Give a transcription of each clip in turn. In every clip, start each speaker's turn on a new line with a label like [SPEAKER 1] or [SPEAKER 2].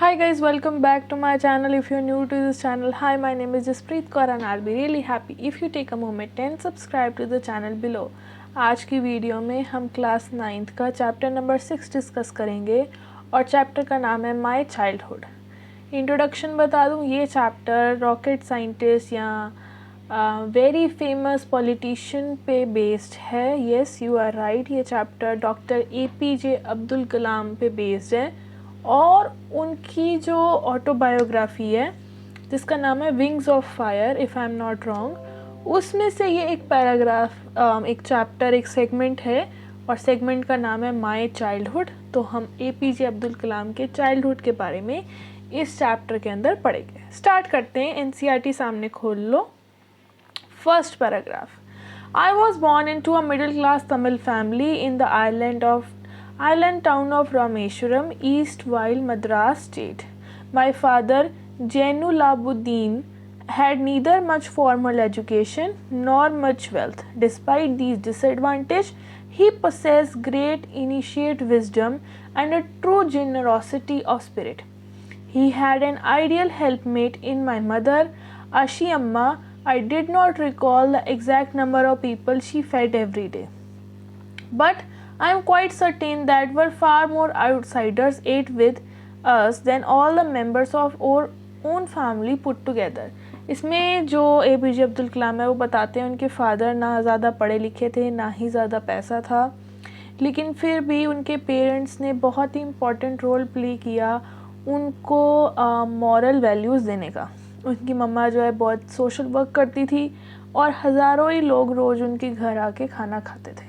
[SPEAKER 1] Hi guys, welcome back to my channel. If you're new to this channel, hi, my name is Jaspreet Kaur and I'll be really happy if you take a moment and subscribe to the channel below. आज की video में हम class 9th का chapter number 6 discuss करेंगे और chapter का नाम है माय चाइल्डहुड। इंट्रोडक्शन बता दूं, ये चैप्टर रॉकेट साइंटिस्ट या वेरी फेमस पॉलिटिशियन पे बेस्ड है। येस, यू आर राइट, ये chapter doctor APJ Abdul Kalam पे बेस्ड है और उनकी जो ऑटोबायोग्राफी है जिसका नाम है wings of fire, if I am not wrong, उसमें से ये एक पैराग्राफ, एक चैप्टर, एक सेगमेंट है और सेगमेंट का नाम है माय चाइल्डहुड। तो हम APJ अब्दुल कलाम के चाइल्डहुड के बारे में इस चैप्टर के अंदर पढ़ेंगे। स्टार्ट करते हैं। NCERT सामने खोल लो। First paragraph, I was born in to a middle class Tamil family in the island town of Rameshwaram, East While Madras State. My father, Jainulabuddin, had neither much formal education nor much wealth. Despite these disadvantages, he possessed great initiate wisdom and a true generosity of spirit. He had an ideal helpmate in my mother, Ashi Amma. I did not recall the exact number of people she fed every day, but I am quite certain that were far more outsiders ate with us than all the members of our own family put together. इसमें जो APJ Abdul Kalam है वो बताते हैं उनके father ना ज़्यादा पढ़े लिखे थे, ना ही ज़्यादा पैसा था, लेकिन फिर भी उनके पेरेंट्स ने बहुत ही इम्पोर्टेंट रोल प्ले किया उनको मॉरल वैल्यूज़ देने का। उनकी मम्मा जो है बहुत सोशल वर्क करती थी और हज़ारों ही लोग रोज़ उनके घर आके खाना खाते थे।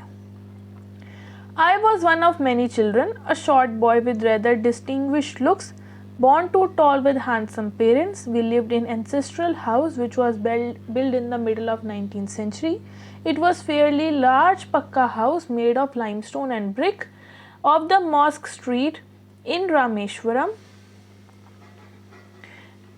[SPEAKER 1] I was one of many children, a short boy with rather distinguished looks, born too tall with handsome parents. We lived in an ancestral house which was built in the middle of 19th century. It was fairly large pakka house made of limestone and brick of the Mosque Street in Rameshwaram.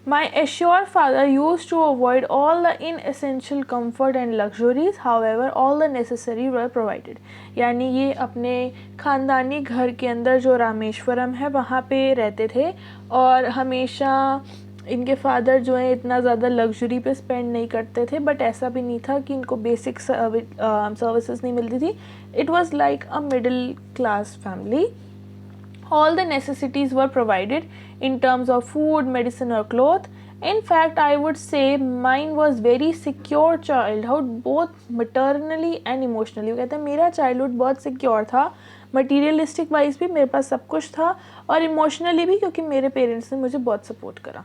[SPEAKER 1] My assured father used to avoid all the inessential comfort and luxuries, however all the necessary were provided. यानी ये अपने ख़ानदानी घर के अंदर जो रामेश्वरम है वहाँ पे रहते थे और हमेशा इनके फादर जो है इतना ज़्यादा लग्जरी पे स्पेंड नहीं करते थे, बट ऐसा भी नहीं था कि इनको बेसिक सर्विसेज नहीं मिलती थी। It was like a middle class family. All the necessities were provided in terms of food, medicine or cloth. In fact, I would say mine was very secure childhood, both maternally and emotionally. वो कहते हैं मेरा childhood बहुत secure था, materialistic wise भी मेरे पास सब कुछ था और emotionally भी, क्योंकि मेरे parents ने मुझे बहुत support करा.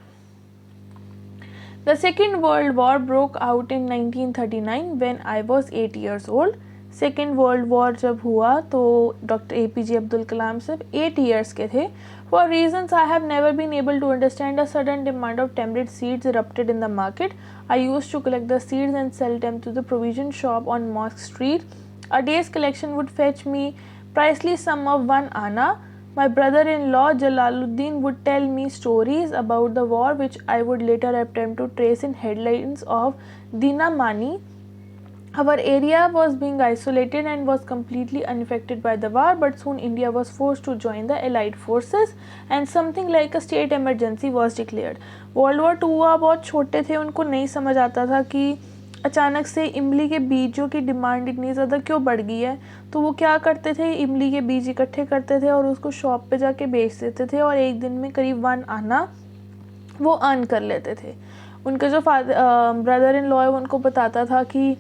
[SPEAKER 1] The Second World War broke out in 1939 when I was 8 years old. Second world war जब हुआ तो डॉक्टर APJ अब्दुल कलाम सिर्फ 8 ईयर्स के थे. For reasons I have never been able to understand a sudden demand of temperate seeds erupted in the market. I used to collect the seeds and sell them to the provision shop on Mosque Street. A day's collection would fetch me princely sum of 1 anna. My brother-in-law Jalaluddin would tell me stories about the war which I would later attempt to trace in headlines of Dinamani. Our area was being isolated and was completely unaffected by the war, but soon India was forced to join the Allied forces and something like a state emergency was declared. World War II हुआ, बहुत छोटे थे, उनको नहीं समझ आता था कि अचानक से इमली के बीजों की डिमांड इतनी ज़्यादा क्यों बढ़ गई है. तो वो क्या करते थे, इमली के बीज इकट्ठे करते थे और उसको शॉप पे जाके बेच देते थे और एक दिन में करीब 1 आना वो अर्न कर लेते थे. उनका जो ब्रदर इन लॉ है उनको बताता था कि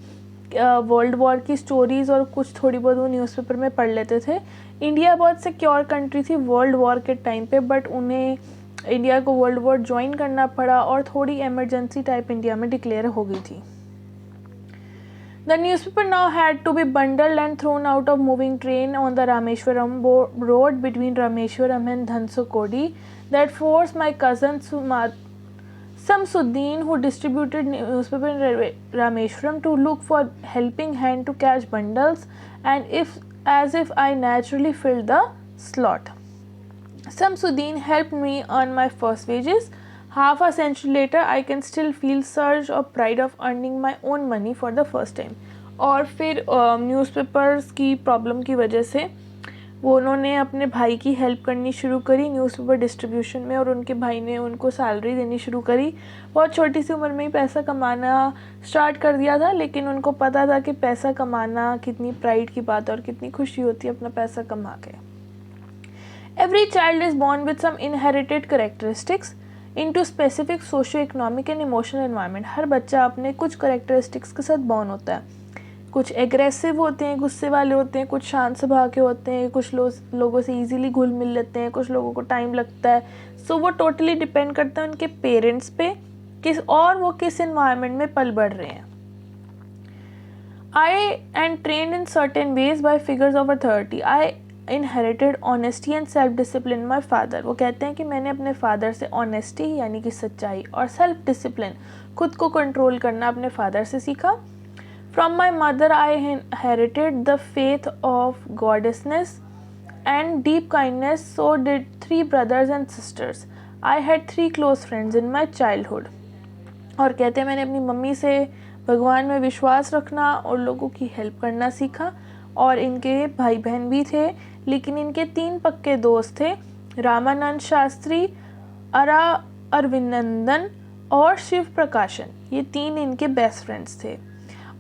[SPEAKER 1] वर्ल्ड वॉर की स्टोरीज़ और कुछ थोड़ी बहुत वो न्यूज़पेपर में पढ़ लेते थे. इंडिया बहुत सिक्योर कंट्री थी वर्ल्ड वॉर के टाइम पे, बट उन्हें इंडिया को वर्ल्ड वॉर ज्वाइन करना पड़ा और थोड़ी इमरजेंसी टाइप इंडिया में डिक्लेयर हो गई थी. The newspaper now had to be bundled and thrown out of moving train on the Rameshwaram road between Rameshwaram and Dhansukodi. That forced my cousin Samsuddin, who distributed newspaper in Rameshwaram, to look for helping hand to catch bundles, and as if I naturally filled the slot. Samsuddin helped me earn my first wages. Half a century later, I can still feel surge of pride of earning my own money for the first time. और फिर newspapers की problem की वजह से वो उन्होंने अपने भाई की हेल्प करनी शुरू करी न्यूज़पेपर डिस्ट्रीब्यूशन में, और उनके भाई ने उनको सैलरी देनी शुरू करी। बहुत छोटी सी उम्र में ही पैसा कमाना स्टार्ट कर दिया था, लेकिन उनको पता था कि पैसा कमाना कितनी प्राइड की बात है और कितनी खुशी होती है अपना पैसा कमा के। Every child is born with some inherited characteristics into specific socio economic and emotional environment. हर बच्चा अपने कुछ करेक्टरिस्टिक्स के साथ बॉर्न होता है। कुछ एग्रेसिव होते हैं, गुस्से वाले होते हैं, कुछ शांत स्वभाव के होते हैं, कुछ लोगों से इजीली घुल मिल लेते हैं, कुछ लोगों को टाइम लगता है। सो वो टोटली डिपेंड करता है उनके पेरेंट्स पे वो किस एनवायरनमेंट में पल बढ़ रहे हैं। I and trained in certain ways by figures of authority. I inherited honesty and self discipline my father. वो कहते हैं कि मैंने अपने फादर से ऑनेस्टी यानी कि सच्चाई और सेल्फ डिसिप्लिन खुद को कंट्रोल करना अपने फादर से सीखा। From my mother I inherited the faith of goddessness and deep kindness. So did 3 brothers and sisters. I had 3 close friends in my childhood. और कहते हैं मैंने अपनी मम्मी से भगवान में विश्वास रखना और लोगों की हेल्प करना सीखा, और इनके भाई बहन भी थे, लेकिन इनके 3 पक्के दोस्त थे, रामानंद शास्त्री, अरविंदन और शिव प्रकाशन। ये 3 इनके बेस्ट फ्रेंड्स थे।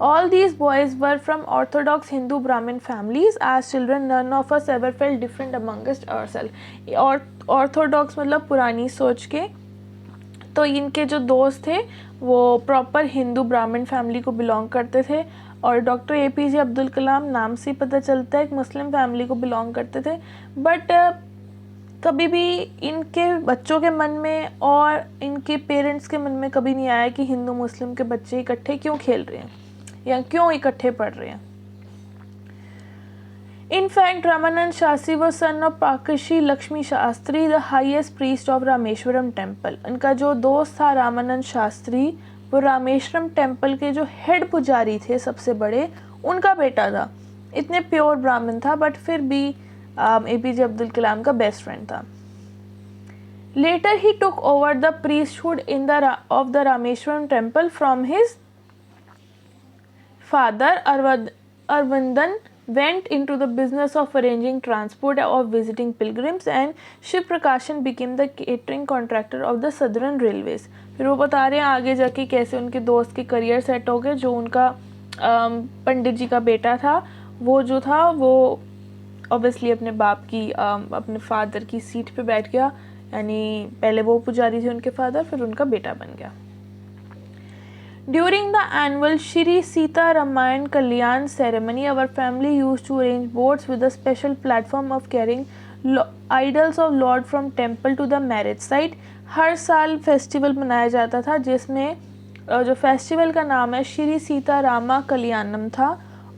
[SPEAKER 1] All these boys were from orthodox Hindu Brahmin families. As children, none of us ever felt different amongst ourselves. और orthodox मतलब पुरानी सोच के। तो इनके जो दोस्त थे वो प्रॉपर हिंदू ब्राह्मण फैमिली को बिलोंग करते थे, और डॉक्टर APJ अब्दुल कलाम नाम से पता चलता है एक मुस्लिम फैमिली को बिलोंग करते थे। बट कभी भी इनके बच्चों के मन में और इनके पेरेंट्स के मन में कभी नहीं आया कि हिंदू मुस्लिम के बच्चे इकट्ठे क्यों खेल रहे हैं या क्यों इकट्ठे पढ़ रहे हैं। In fact, Ramanand Shastri was son of Prakashi Lakshmi Shastri, the highest priest of Rameshwaram temple. इनका जो दोस्त था रामानंद शास्त्री, वो रामेश्वरम टेम्पल के जो हेड पुजारी थे सबसे बड़े, उनका बेटा था। इतने प्योर ब्राह्मण था, बट फिर भी APJ अब्दुल कलाम का बेस्ट फ्रेंड था। Later he took over the priesthood of the Rameshwaram temple from his father. Arvindan went into the business of arranging transport or visiting pilgrims, and Shiv Prakashan became the catering contractor of the Southern Railways. फिर वो बता रहे हैं आगे जाके कैसे उनके दोस्त के करियर सेट हो गए। जो उनका पंडित जी का बेटा था, वो जो था वो ऑब्वियसली अपने बाप की अपने फादर की सीट पे बैठ गया, यानी पहले वो पुजारी थे उनके फादर, फिर उनका बेटा बन गया। During the annual Shri Sita Ramayan Kalyan ceremony, our family used to arrange boats with a special platform of carrying idols of Lord from temple to the marriage site. हर साल फेस्टिवल मनाया जाता था जिसमें जो फेस्टिवल का नाम है श्री सीता रामा कल्याणम था,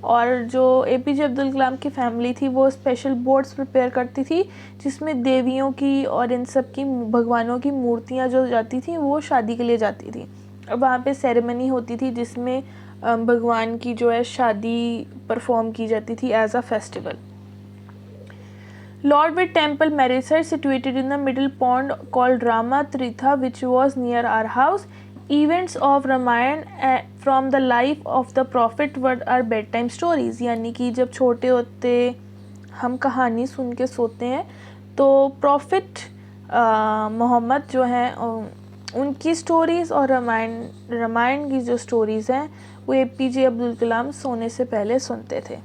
[SPEAKER 1] और जो APJ अब्दुल कलाम की फैमिली थी वो स्पेशल बोट्स प्रिपेयर करती थी जिसमें देवियों की और इन सब की भगवानों की मूर्तियाँ जो जाती थी वो शादी के लिए जाती थी। वहाँ पे सेरेमनी होती थी जिसमें भगवान की जो है शादी परफॉर्म की जाती थी as a festival. Lord with temple marriage site situated in the middle pond called Rama Tritha, which was near our house. Events of Ramayana from the life of the prophet were our bedtime stories. यानी कि जब छोटे होते हम कहानी सुन के सोते हैं तो प्रॉफिट मोहम्मद जो हैं उनकी स्टोरीज़ और रामायण की जो स्टोरीज़ हैं वो APJ अब्दुल कलाम सोने से पहले सुनते थे।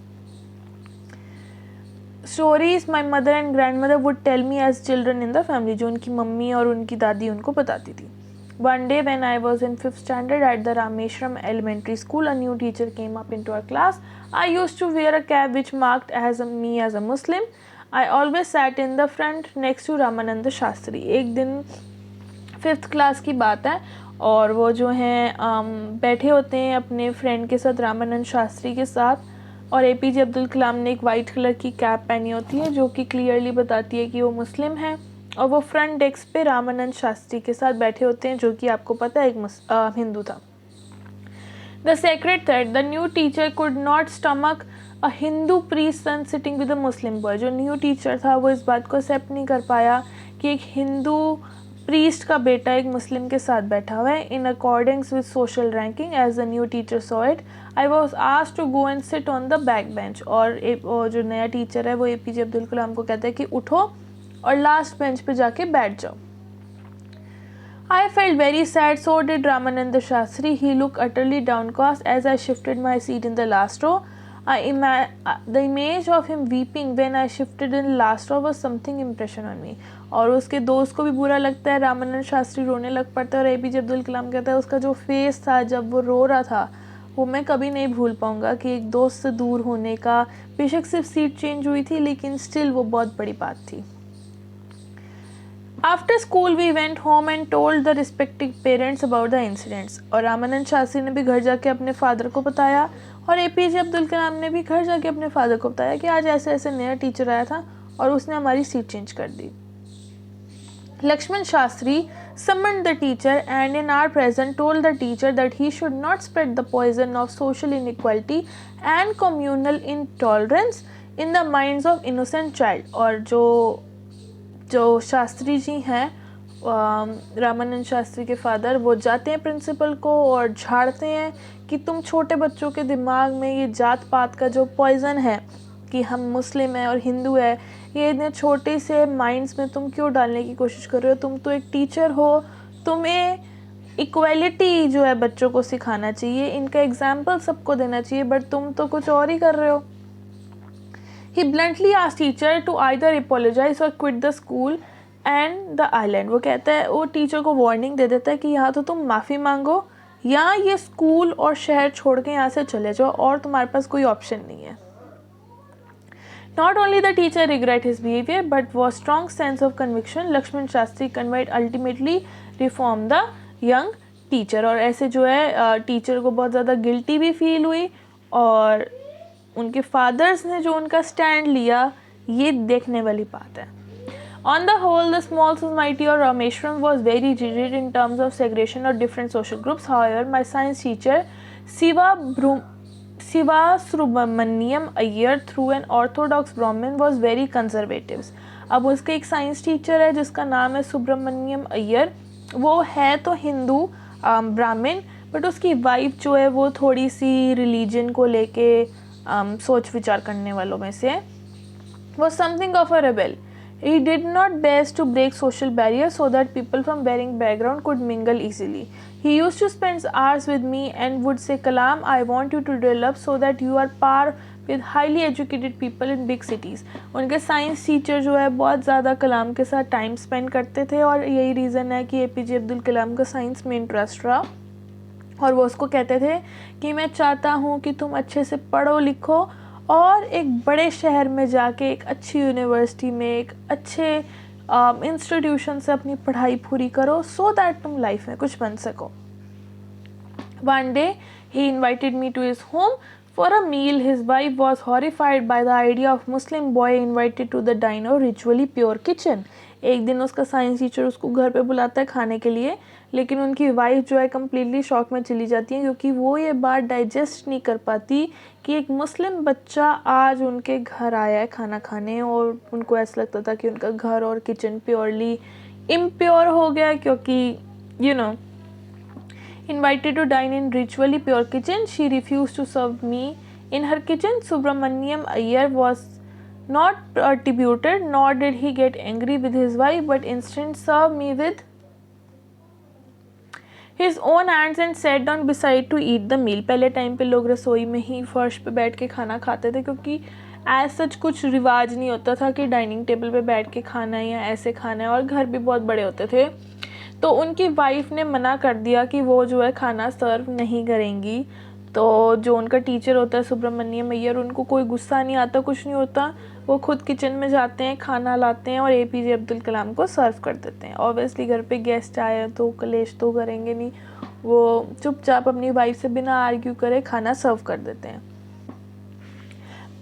[SPEAKER 1] Stories my mother and grandmother would tell me as children in the family, जो उनकी मम्मी और उनकी दादी उनको बताती थी। One day when I was in 5th standard at the Rameshwaram Elementary School, a new teacher came up into our class. I used to wear a cap which marked me as a Muslim. I always sat in the front next to Ramananda Shastri. एक दिन 5th class की बात है और वो जो हैं बैठे होते हैं अपने फ्रेंड के साथ, रामानंद शास्त्री के साथ, और APJ अब्दुल कलाम ने एक वाइट कलर की कैप पहनी होती है जो कि क्लियरली बताती है कि वो मुस्लिम हैं, और वो फ्रंट डेस्क पे रामानंद शास्त्री के साथ बैठे होते हैं जो कि आपको पता है एक हिंदू था। The sacred thread, the new teacher could not stomach a Hindu priest son sitting with a Muslim boy. जो न्यू टीचर था वो इस बात को एक्सेप्ट नहीं कर पाया कि एक हिंदू प्रीस्ट का बेटा एक मुस्लिम के साथ बैठा हुआ है. In accordance with social ranking as the new teacher saw it, I was asked to go and sit on the back bench. और जो नया टीचर है वो APJ अब्दुल कलाम को कहता है कि उठो और लास्ट बेंच पे जाके बैठ जाओ. I felt very sad, so did Ramananda Shastri. He looked utterly downcast as I shifted my seat in the last row. The image of him weeping when I shifted in the last row was something impression on me. और उसके दोस्त को भी बुरा लगता है, रामानंद शास्त्री रोने लग पड़ता है और APJ अब्दुल कलाम कहता है उसका जो फेस था जब वो रो रहा था वो मैं कभी नहीं भूल पाऊँगा कि एक दोस्त से दूर होने का, बेशक सिर्फ सीट चेंज हुई थी लेकिन स्टिल वो बहुत बड़ी बात थी. After school we went home and told the respective parents about the incidents. और रामानंद शास्त्री ने भी घर जाके अपने फादर को बताया और APJ अब्दुल कलाम ने भी घर जाके अपने फादर को बताया कि आज ऐसे ऐसे नया टीचर आया था और उसने हमारी सीट चेंज कर दी. Lakshman Shastri summoned the teacher and in our presence told the teacher that he should not spread the poison of social inequality and communal intolerance in the minds of innocent child. और जो शास्त्री जी हैं, रामानंद शास्त्री के father, वो जाते हैं principal को और झाड़ते हैं कि तुम छोटे बच्चों के दिमाग में ये जात पात का जो पॉइज़न है कि हम मुस्लिम हैं और हिंदू है, ये इतने छोटे से माइंड्स में तुम क्यों डालने की कोशिश कर रहे हो. तुम तो एक टीचर हो, तुम्हें इक्वालिटी जो है बच्चों को सिखाना चाहिए, इनका एग्जाम्पल सबको देना चाहिए, बट तुम तो कुछ और ही कर रहे हो. He bluntly asked teacher to either apologize or quit the school and the island. वो कहता है, वो टीचर को वार्निंग दे देता है कि यहाँ तो तुम माफ़ी मांगो या ये स्कूल और शहर छोड़ के यहाँ से चले जाओ और तुम्हारे पास कोई ऑप्शन नहीं है. Not only the teacher regret his behavior but was strong sense of conviction. Lakshman Shastri conveyed ultimately reform the young teacher. और ऐसे जो है टीचर को बहुत ज़्यादा गिल्टी भी फील हुई और उनके फादर्स ने जो उनका स्टैंड लिया ये देखने वाली बात है. On the whole, the small society of Rameshwaram was very rigid in terms of segregation of different social groups. However, my science teacher Siva Subramaniam Iyer, through an orthodox Brahmin, was very conservative. अब उसका एक science teacher है जिसका नाम है सुब्रमण्यम अय्यर. वो है तो हिंदू ब्राह्मण, बट उसकी वाइफ जो है वो थोड़ी सी रिलीजन को लेके सोच विचार करने वालों में से was something of a rebel. He did not best to break social barriers so that people from varying background could mingle easily. He used to spend hours with me and would say, Kalam, I want you to develop so that you are par with highly educated people in big cities. उनके science teacher जो है बहुत ज़्यादा कलाम के साथ time spend करते थे और यही रीज़न है कि APJ अब्दुल कलाम का साइंस में इंटरेस्ट रहा. और वो उसको कहते थे कि मैं चाहता हूँ कि तुम अच्छे से पढ़ो लिखो और एक बड़े शहर में जाके एक अच्छी यूनिवर्सिटी में एक अच्छे इंस्टीट्यूशन से अपनी पढ़ाई पूरी करो सो दैट तुम लाइफ में कुछ बन सको. One day he invited me to his home for a meal. His wife was horrified by the idea of Muslim boy invited to the diner ritually pure kitchen. एक दिन उसका science teacher उसको घर पे बुलाता है खाने के लिए, लेकिन उनकी वाइफ जो है कम्प्लीटली शॉक में चली जाती है क्योंकि वो ये बात डाइजेस्ट नहीं कर पाती कि एक मुस्लिम बच्चा आज उनके घर आया है खाना खाने, और उनको ऐसा लगता था कि उनका घर और किचन प्योरली इम्प्योर हो गया क्योंकि invited to dine in ritually pure kitchen. She refused to serve me in her kitchen. Subramaniam Iyer was not perturbed, nor did he get angry with his wife, but instead served me with his own hands and sat down beside to eat the meal. पहले time पे लोग रसोई में ही फर्श पे बैठ के खाना खाते थे क्योंकि एज सच कुछ रिवाज नहीं होता था कि डाइनिंग टेबल पे बैठ के खाना है या ऐसे खाना है, और घर भी बहुत बड़े होते थे. तो उनकी वाइफ ने मना कर दिया कि वो जो है खाना सर्व नहीं करेंगी. तो जो उनका टीचर होता है सुब्रमण्यम अय्यर, उनको कोई गुस्सा नहीं आता, कुछ नहीं होता. वो खुद किचन में जाते हैं, खाना लाते हैं और APJ अब्दुल कलाम को सर्व कर देते हैं. ऑब्वियसली घर पे गेस्ट आए तो कलेश तो करेंगे नहीं, वो चुपचाप अपनी वाइफ से बिना आर्ग्यू करे खाना सर्व कर देते हैं.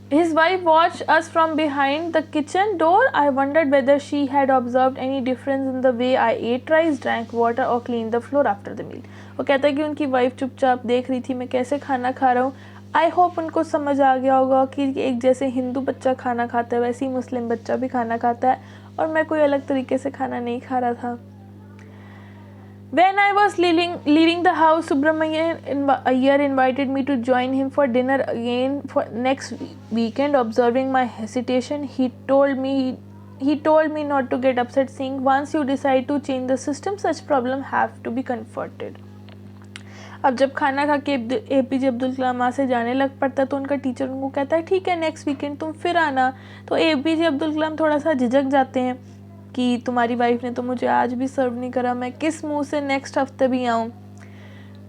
[SPEAKER 1] His wife watched us from behind the kitchen door. I wondered whether she had observed any difference in the way I ate rice, drank water or cleaned the floor after the meal. वो कहता है कि उनकी wife चुपचाप देख रही थी मैं कैसे खाना खा रहा हूँ. आई होप उनको समझ आ गया होगा कि एक जैसे हिंदू बच्चा खाना खाता है वैसे ही मुस्लिम बच्चा भी खाना खाता है, और मैं कोई अलग तरीके से खाना नहीं खा रहा था. When I was leaving the house, Subramanian Iyer invited me to join him for dinner again for next weekend. Observing my hesitation, he told me not to get upset, saying once you decide to change the system, such problems have to be confronted. अब जब खाना खा के APJ Abdul Kalam वहाँ से जाने लग पड़ता तो उनका टीचर उनको कहता है ठीक है नेक्स्ट वीकेंड तुम फिर आना। तो APJ अब्दुल कलाम थोड़ा सा झिझक जाते हैं कि तुम्हारी वाइफ ने तो मुझे आज भी सर्व नहीं करा, मैं किस मुंह से नेक्स्ट हफ्ते भी आऊँ।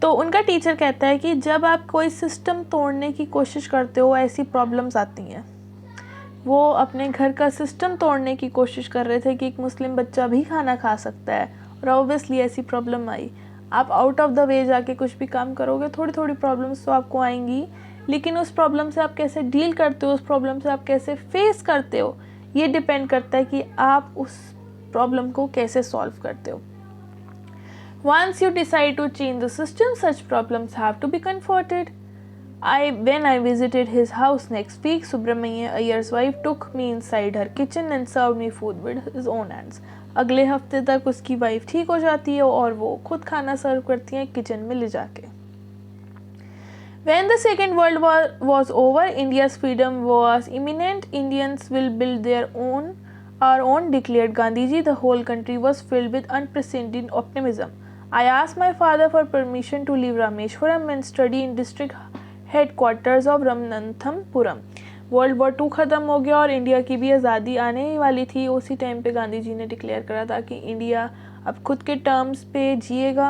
[SPEAKER 1] तो उनका टीचर कहता है कि जब आप कोई सिस्टम तोड़ने की कोशिश करते हो ऐसी प्रॉब्लम्स आती हैं। वो अपने घर का सिस्टम तोड़ने की कोशिश कर रहे थे कि एक मुस्लिम बच्चा भी खाना खा सकता है और ऑब्वियसली ऐसी प्रॉब्लम आई। आप आउट ऑफ द वे जाके कुछ भी काम करोगे थोड़ी थोड़ी प्रॉब्लम्स तो आपको आएंगी, लेकिन उस प्रॉब्लम से आप कैसे डील करते हो, उस प्रॉब्लम से आप कैसे फेस करते हो, ये डिपेंड करता है कि आप उस प्रॉब्लम को कैसे सॉल्व करते हो। Once you decide to change the system, such problems have to be confronted. When I visited his house next week, Subramanian Iyer's wife took me inside her kitchen and served me food with his own hands. अगले हफ्ते तक उसकी wife ठीक हो जाती है और वो खुद खाना सर्व करती हैं किचन में ले जाके। When the Second World War was over, India's freedom was imminent. Indians will build our own, declared Gandhiji. The whole country was filled with unprecedented optimism. I asked my father for permission to leave Rameshwaram and study in district headquarters of Ramanathapuram. World war 2 ख़त्म हो गया और India की भी आज़ादी आने ही वाली थी। उसी टाइम पे गांधी जी ने डिक्लेयर करा था कि इंडिया अब खुद के टर्म्स पे जिएगा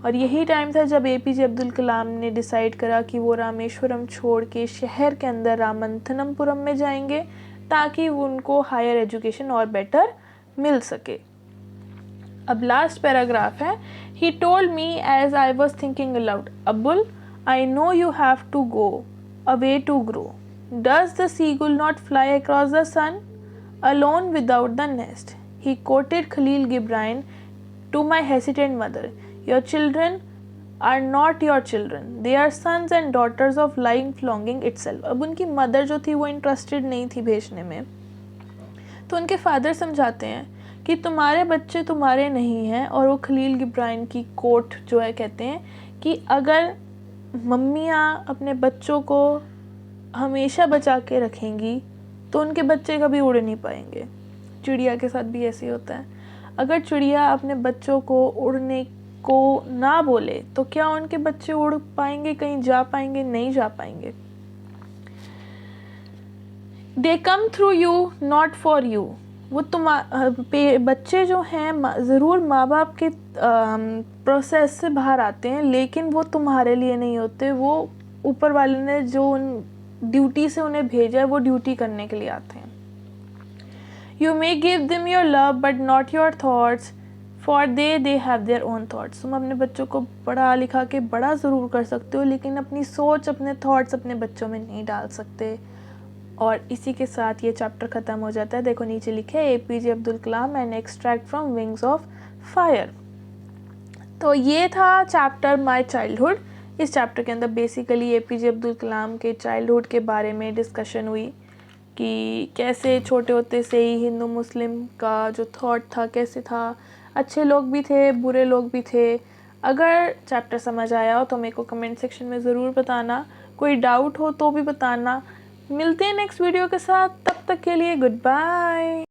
[SPEAKER 1] और यही टाइम था जब APJ अब्दुल कलाम ने डिसाइड करा कि वो रामेश्वरम छोड़ के शहर के अंदर रामनाथपुरम में जाएंगे ताकि उनको हायर एजुकेशन और बेटर मिल सके। अब लास्ट पैराग्राफ है। He told me as I was thinking aloud, Abul I know you have to go away to grow. Does the seagull not fly across the sun alone without the nest? He quoted Khalil Gibran to my hesitant mother. Your children are not your children. They are sons and daughters of life longing itself. अब उनकी mother जो थी वो interested नहीं थी भेजने में, तो उनके फादर समझाते हैं कि तुम्हारे बच्चे तुम्हारे नहीं हैं। और वो खलील गिब्रान की कोट जो है कहते हैं कि अगर मम्मियाँ अपने बच्चों को हमेशा बचा के रखेंगी तो उनके बच्चे कभी उड़ नहीं पाएंगे। चिड़िया के साथ भी ऐसे ही होता है। अगर चिड़िया अपने बच्चों को उड़ने को ना बोले तो क्या उनके बच्चे उड़ पाएंगे, कहीं जा पाएंगे? नहीं जा पाएंगे। They come through you, not for you. वो बच्चे जो हैं ज़रूर माँ बाप के प्रोसेस से बाहर आते हैं, लेकिन वो तुम्हारे लिए नहीं होते। वो ऊपर वाले ने जो उन ड्यूटी से उन्हें भेजा है वो ड्यूटी करने के लिए आते हैं। You may give them your love but not your thoughts for they have their own thoughts. तुम अपने बच्चों को पढ़ा लिखा के बड़ा ज़रूर कर सकते हो, लेकिन अपनी सोच, अपने थाट्स अपने बच्चों में नहीं डाल सकते। और इसी के साथ ये चैप्टर ख़त्म हो जाता है। देखो नीचे लिखे है APJ Abdul Kalam and extract from wings of fire. तो ये था चैप्टर माई चाइल्डहुड। इस चैप्टर के अंदर बेसिकली APJ अब्दुल कलाम के चाइल्डहुड के बारे में डिस्कशन हुई कि कैसे छोटे होते से ही हिंदू मुस्लिम का जो थॉट था कैसे था, अच्छे लोग भी थे, बुरे लोग भी थे। अगर चैप्टर समझ आया हो तो मेरे को कमेंट सेक्शन में ज़रूर बताना, कोई डाउट हो तो भी बताना। मिलते हैं नेक्स्ट वीडियो के साथ, तब तक के लिए गुड बाय।